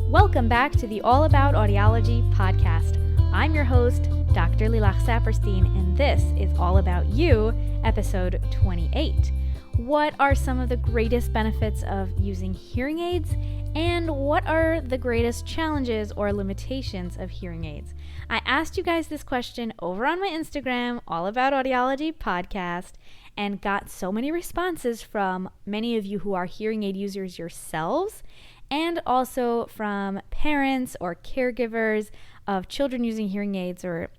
Welcome back to the All About Audiology podcast. I'm your host, Dr. Lilach Saperstein, and this is All About You, episode 28. What are some of the greatest benefits of using hearing aids, and what are the greatest challenges or limitations of hearing aids? I asked you guys this question over on my Instagram, All About Audiology podcast, and got so many responses from many of you who are hearing aid users yourselves, and also from parents or caregivers of children using hearing aids, or,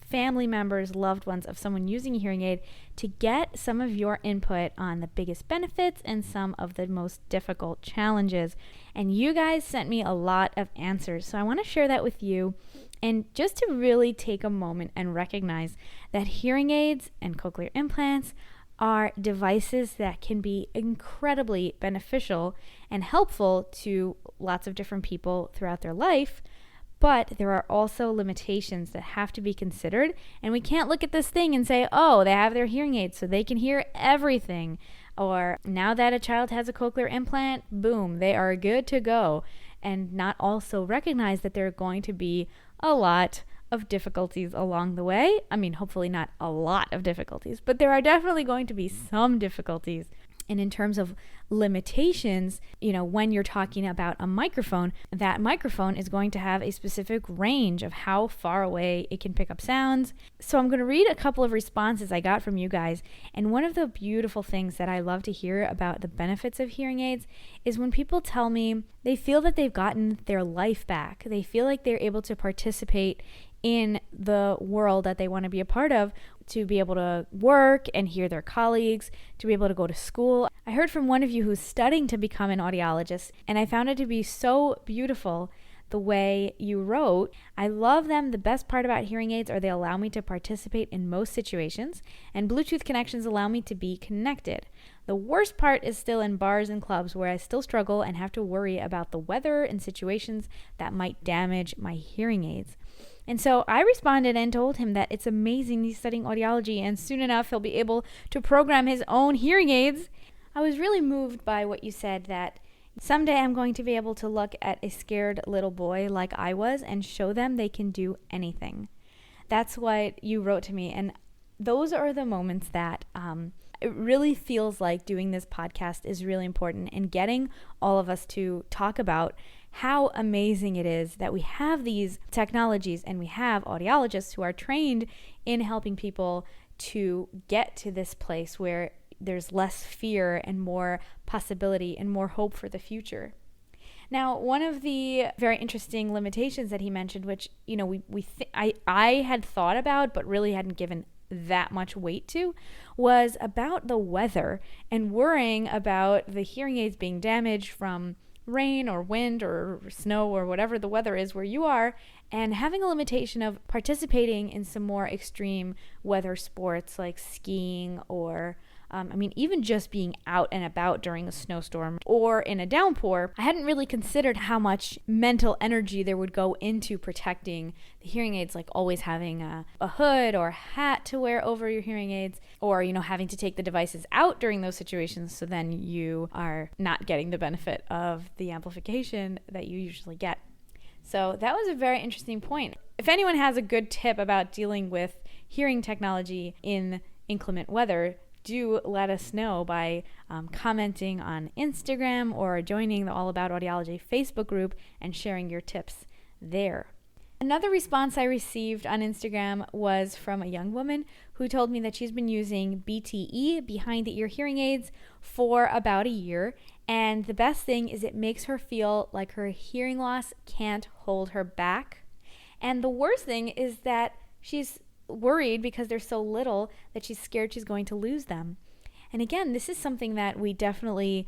family members, loved ones of someone using a hearing aid, to get some of your input on the biggest benefits and some of the most difficult challenges. And you guys sent me a lot of answers, so I want to share that with you. And just to really take a moment and recognize that hearing aids and cochlear implants are devices that can be incredibly beneficial and helpful to lots of different people throughout their life. But there are also limitations that have to be considered, and we can't look at this thing and say, oh, they have their hearing aids so they can hear everything, or now that a child has a cochlear implant, boom, they are good to go, and not also recognize that there are going to be a lot of difficulties along the way. I mean, hopefully not a lot of difficulties, but there are definitely going to be some difficulties. And in terms of limitations, when you're talking about a microphone, that microphone is going to have a specific range of how far away it can pick up sounds. So I'm going to read a couple of responses I got from you guys. And one of the beautiful things that I love to hear about the benefits of hearing aids is when people tell me they feel that they've gotten their life back. They feel like they're able to participate in the world that they want to be a part of, to be able to work and hear their colleagues, to be able to go to school. I heard from one of you who's studying to become an audiologist, and I found it to be so beautiful the way you wrote. I love them. The best part about hearing aids are they allow me to participate in most situations, and Bluetooth connections allow me to be connected. The worst part is still in bars and clubs, where I still struggle and have to worry about the weather and situations that might damage my hearing aids. And so I responded and told him that it's amazing he's studying audiology, and soon enough he'll be able to program his own hearing aids. I was really moved by what you said, that someday I'm going to be able to look at a scared little boy like I was and show them they can do anything. That's what you wrote to me, and those are the moments that it really feels like doing this podcast is really important, and getting all of us to talk about how amazing it is that we have these technologies and we have audiologists who are trained in helping people to get to this place where there's less fear and more possibility and more hope for the future. Now, one of the very interesting limitations that he mentioned, which I had thought about but really hadn't given that much weight to, was about the weather and worrying about the hearing aids being damaged from rain or wind or snow or whatever the weather is where you are, and having a limitation of participating in some more extreme weather sports like skiing or even just being out and about during a snowstorm or in a downpour. I hadn't really considered how much mental energy there would go into protecting the hearing aids, like always having a hood or a hat to wear over your hearing aids, or, having to take the devices out during those situations, so then you are not getting the benefit of the amplification that you usually get. So that was a very interesting point. If anyone has a good tip about dealing with hearing technology in inclement weather, do let us know by commenting on Instagram or joining the All About Audiology Facebook group and sharing your tips there. Another response I received on Instagram was from a young woman who told me that she's been using BTE, behind the ear hearing aids, for about a year. And the best thing is it makes her feel like her hearing loss can't hold her back. And the worst thing is that she's worried because there's so little that she's scared she's going to lose them. And again, this is something that we definitely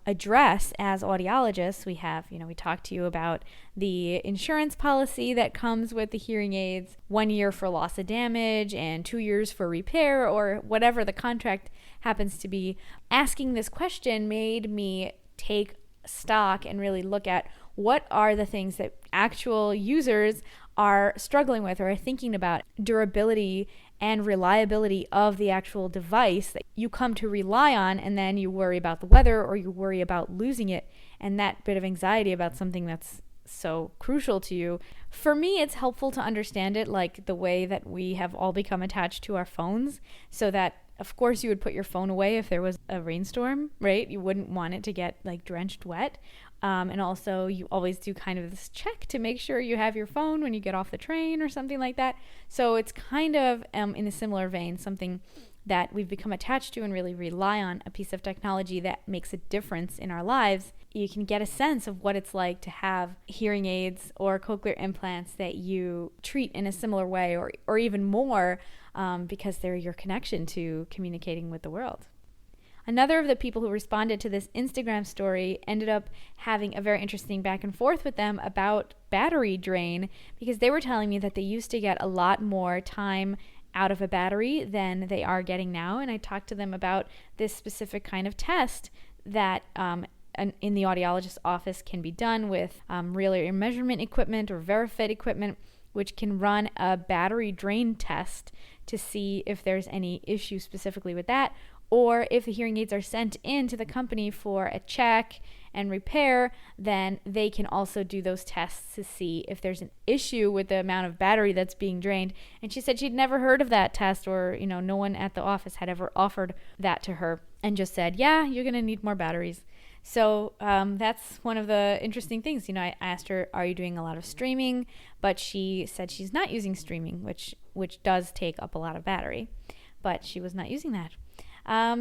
address as audiologists. We talked to you about the insurance policy that comes with the hearing aids, 1 year for loss of damage and 2 years for repair, or whatever the contract happens to be. Asking this question made me take stock and really look at what are the things that actual users are struggling with or are thinking about. Durability and reliability of the actual device that you come to rely on, and then you worry about the weather or you worry about losing it, and that bit of anxiety about something that's so crucial to you. For me, it's helpful to understand it like the way that we have all become attached to our phones, so that of course you would put your phone away if there was a rainstorm, right? You wouldn't want it to get like drenched wet. And also you always do kind of this check to make sure you have your phone when you get off the train or something like that. So it's kind of in a similar vein, something that we've become attached to and really rely on, a piece of technology that makes a difference in our lives. You can get a sense of what it's like to have hearing aids or cochlear implants that you treat in a similar way or even more, because they're your connection to communicating with the world. Another of the people who responded to this Instagram story ended up having a very interesting back and forth with them about battery drain, because they were telling me that they used to get a lot more time out of a battery than they are getting now. And I talked to them about this specific kind of test that in the audiologist's office can be done with real ear measurement equipment or VeriFit equipment, which can run a battery drain test to see if there's any issue specifically with that, or if the hearing aids are sent in to the company for a check and repair, then they can also do those tests to see if there's an issue with the amount of battery that's being drained. And she said she'd never heard of that test, or no one at the office had ever offered that to her, and just said, yeah, you're going to need more batteries. So that's one of the interesting things. I asked her, are you doing a lot of streaming? But she said she's not using streaming, which does take up a lot of battery, but she was not using that.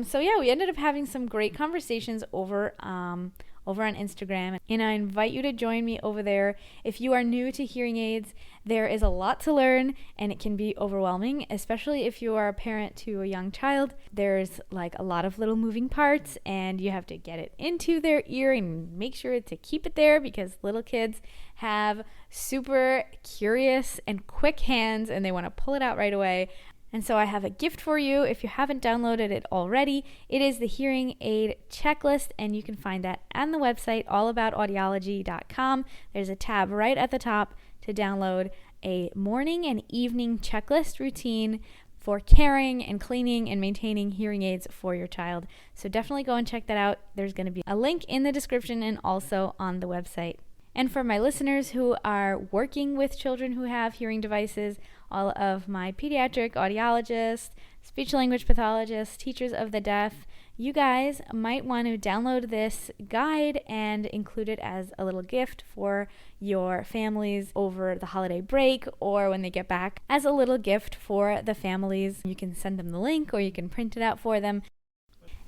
So yeah, we ended up having some great conversations over on Instagram, and I invite you to join me over there. If you are new to hearing aids, there is a lot to learn, and it can be overwhelming, especially if you are a parent to a young child. There's like a lot of little moving parts, and you have to get it into their ear and make sure to keep it there, because little kids have super curious and quick hands, and they want to pull it out right away. And so I have a gift for you if you haven't downloaded it already. It is the hearing aid checklist, and you can find that on the website, allaboutaudiology.com. There's a tab right at the top to download a morning and evening checklist routine for caring and cleaning and maintaining hearing aids for your child. So definitely go and check that out. There's going to be a link in the description and also on the website. And for my listeners who are working with children who have hearing devices, all of my pediatric audiologists, speech-language pathologists, teachers of the deaf, you guys might want to download this guide and include it as a little gift for your families over the holiday break, or when they get back, as a little gift for the families. You can send them the link, or you can print it out for them.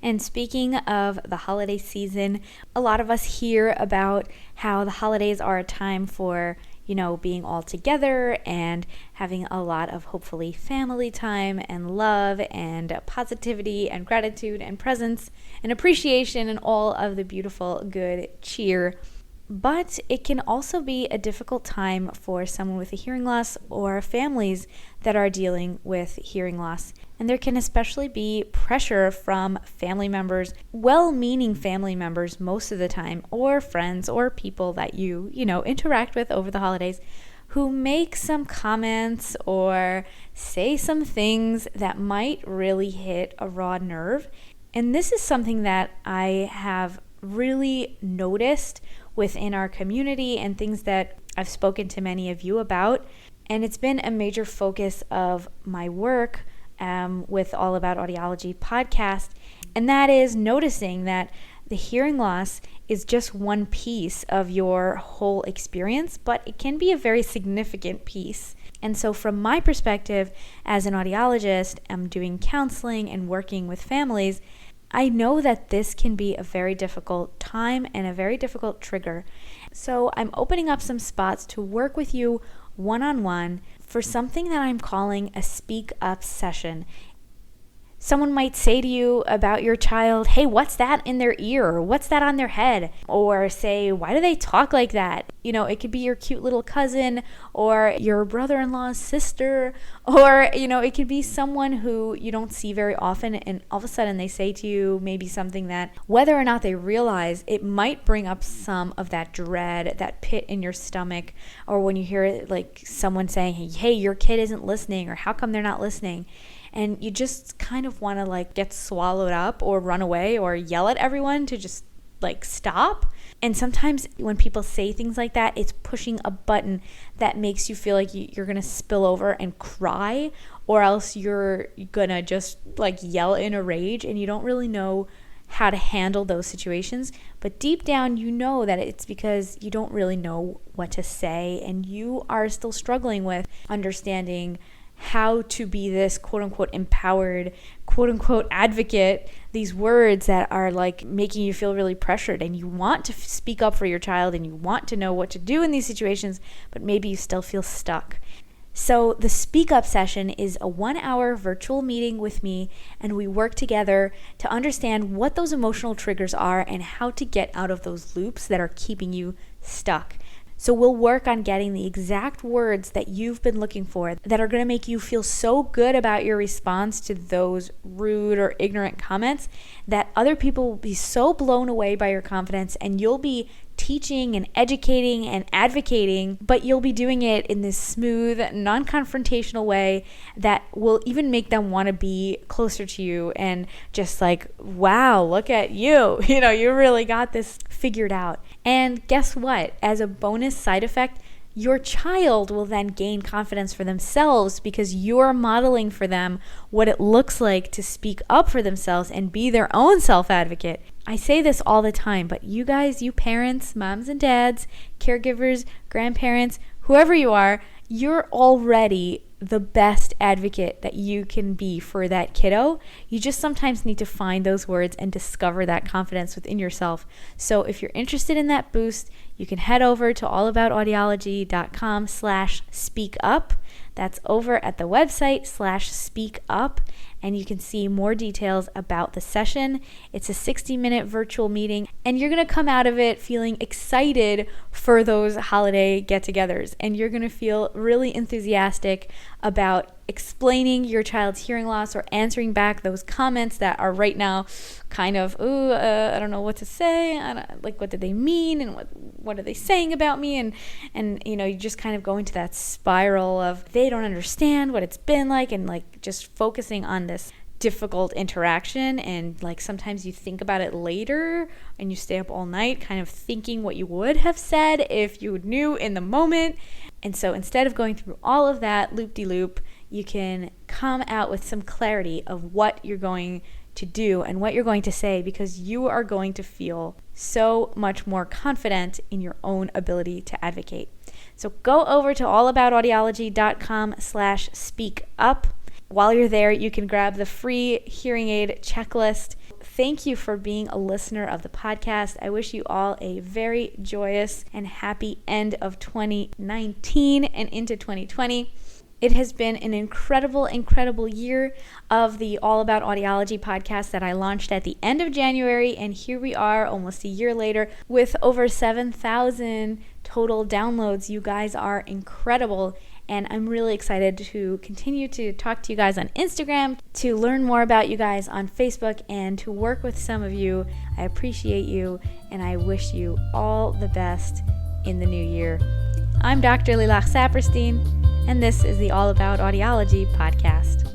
And speaking of the holiday season, a lot of us hear about how the holidays are a time for, being all together and having a lot of hopefully family time and love and positivity and gratitude and presence and appreciation and all of the beautiful, good cheer. But it can also be a difficult time for someone with a hearing loss or families that are dealing with hearing loss. And there can especially be pressure from family members, well-meaning family members most of the time, or friends or people that you interact with over the holidays, who make some comments or say some things that might really hit a raw nerve. And this is something that I have really noticed within our community, and things that I've spoken to many of you about. And it's been a major focus of my work with All About Audiology podcast. And that is noticing that the hearing loss is just one piece of your whole experience, but it can be a very significant piece. And so from my perspective as an audiologist, I'm doing counseling and working with families. I know that this can be a very difficult time and a very difficult trigger. So I'm opening up some spots to work with you one-on-one for something that I'm calling a speak up session. Someone might say to you about your child, hey, what's that in their ear? Or what's that on their head? Or say, why do they talk like that? It could be your cute little cousin or your brother-in-law's sister, or, it could be someone who you don't see very often, and all of a sudden they say to you maybe something that, whether or not they realize, it might bring up some of that dread, that pit in your stomach, or when you hear like someone saying, hey, your kid isn't listening, or how come they're not listening? And you just kind of want to get swallowed up or run away or yell at everyone to just stop. And sometimes when people say things like that, it's pushing a button that makes you feel like you're going to spill over and cry, or else you're going to just like yell in a rage, and you don't really know how to handle those situations. But deep down, you know that it's because you don't really know what to say, and you are still struggling with understanding how to be this quote unquote empowered, quote unquote advocate, these words that are like making you feel really pressured, and you want to speak up for your child and you want to know what to do in these situations, but maybe you still feel stuck. So the Speak Up session is a 1-hour virtual meeting with me, and we work together to understand what those emotional triggers are and how to get out of those loops that are keeping you stuck. So we'll work on getting the exact words that you've been looking for that are going to make you feel so good about your response to those rude or ignorant comments that other people will be so blown away by your confidence, and you'll be teaching and educating and advocating, but you'll be doing it in this smooth, non-confrontational way that will even make them want to be closer to you and just like, wow, look at you. You really got this figured out. And guess what? As a bonus side effect, your child will then gain confidence for themselves because you're modeling for them what it looks like to speak up for themselves and be their own self-advocate. I say this all the time, but you guys, you parents, moms and dads, caregivers, grandparents, whoever you are, you're already the best advocate that you can be for that kiddo. You just sometimes need to find those words and discover that confidence within yourself. So if you're interested in that boost, you can head over to allaboutaudiology.com/speakup. That's over at the website /speakup, and you can see more details about the session. It's a 60-minute virtual meeting, and you're going to come out of it feeling excited for those holiday get-togethers, and you're going to feel really enthusiastic about explaining your child's hearing loss or answering back those comments that are right now kind of, I don't know what to say, what did they mean, and what are they saying about me, and you just kind of go into that spiral of they don't understand what it's been like, and like just focusing on this difficult interaction, and like sometimes you think about it later and you stay up all night kind of thinking what you would have said if you knew in the moment. And so instead of going through all of that loop-de-loop, you can come out with some clarity of what you're going to do and what you're going to say, because you are going to feel so much more confident in your own ability to advocate. So go over to allaboutaudiology.com/speakup. While you're there, you can grab the free hearing aid checklist. Thank you for being a listener of the podcast. I wish you all a very joyous and happy end of 2019 and into 2020. It has been an incredible, incredible year of the All About Audiology podcast that I launched at the end of January, and here we are almost a year later with over 7,000 total downloads. You guys are incredible, and I'm really excited to continue to talk to you guys on Instagram, to learn more about you guys on Facebook, and to work with some of you. I appreciate you, and I wish you all the best in the new year. I'm Dr. Lilach Saperstein, and this is the All About Audiology podcast.